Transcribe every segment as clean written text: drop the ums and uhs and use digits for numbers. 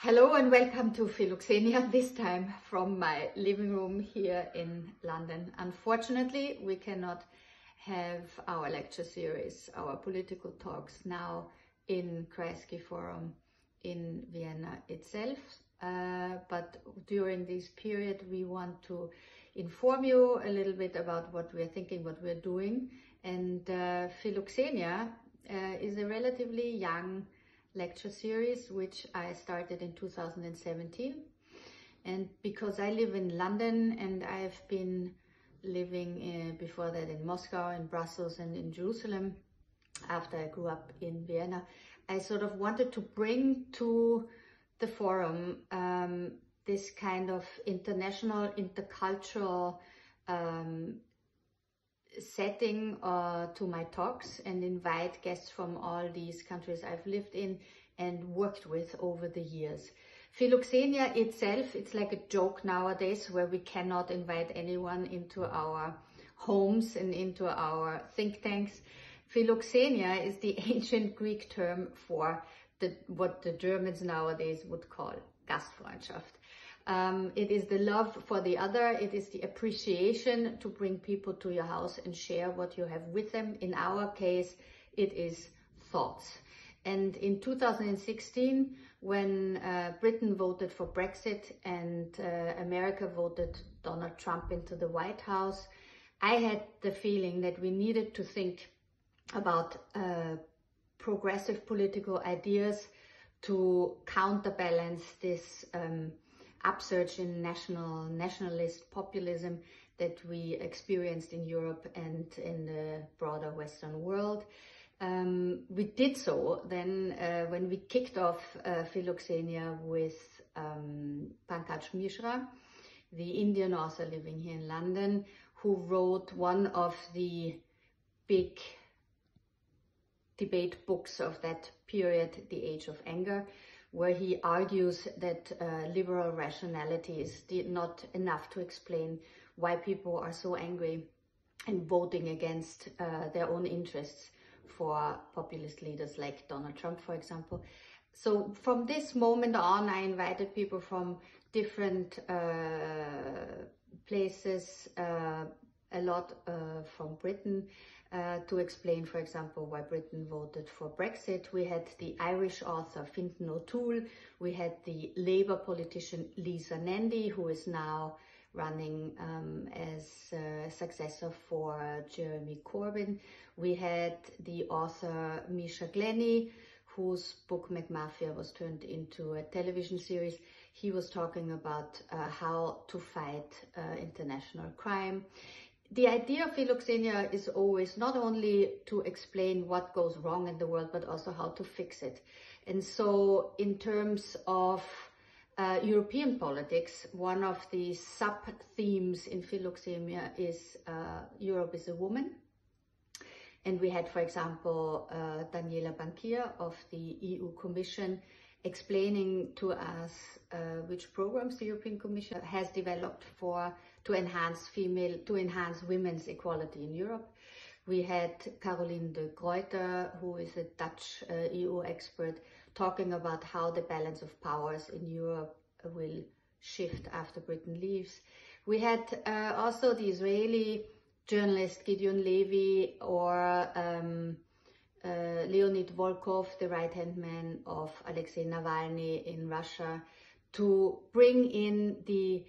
Hello and welcome to PHILOXENIA, this time from my living room here in London. Unfortunately, we cannot have our lecture series, our political talks now in Kreisky Forum in Vienna itself. But during this period, we want to inform you a little bit about what we're thinking, what we're doing. And PHILOXENIA is a relatively young lecture series which I started in 2017, and because I live in London and I've been living before that in Moscow, in Brussels and in Jerusalem after I grew up in Vienna, I sort of wanted to bring to the forum this kind of international, intercultural setting to my talks and invite guests from all these countries I've lived in and worked with over the years. PHILOXENIA itself, it's like a joke nowadays where we cannot invite anyone into our homes and into our think tanks. PHILOXENIA is the ancient Greek term for what the Germans nowadays would call Gastfreundschaft. It is the love for the other. It is the appreciation to bring people to your house and share what you have with them. In our case, it is thoughts. And in 2016, when Britain voted for Brexit and America voted Donald Trump into the White House, I had the feeling that we needed to think about progressive political ideas to counterbalance this upsurge in nationalist populism that we experienced in Europe and in the broader Western world. We did so then when we kicked off PHILOXENIA with Pankaj Mishra, the Indian author living here in London, who wrote one of the big debate books of that period, The Age of Anger, where he argues that liberal rationality is not enough to explain why people are so angry and voting against their own interests for populist leaders like Donald Trump, for example. So from this moment on, I invited people from different places, a lot from Britain, to explain, for example, why Britain voted for Brexit. We had the Irish author Fintan O'Toole. We had the Labour politician Lisa Nandy, who is now running as successor for Jeremy Corbyn. We had the author Misha Glenny, whose book McMafia was turned into a television series. He was talking about how to fight international crime. The idea of PHILOXENIA is always not only to explain what goes wrong in the world, but also how to fix it. And so in terms of European politics, one of the sub-themes in PHILOXENIA is Europe is a woman. And we had, for example, Daniela Bankier of the EU Commission explaining to us which programs the European Commission has developed to enhance women's equality in Europe. We had Caroline de Gruyter, who is a Dutch EU expert, talking about how the balance of powers in Europe will shift after Britain leaves. We had also the Israeli journalist Gideon Levy or Leonid Volkov, the right-hand man of Alexei Navalny in Russia, to bring in the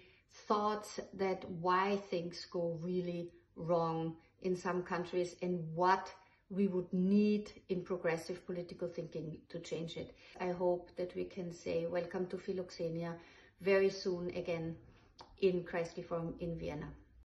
thoughts that why things go really wrong in some countries and what we would need in progressive political thinking to change it. I hope that we can say welcome to PHILOXENIA very soon again in Kreisky Forum in Vienna.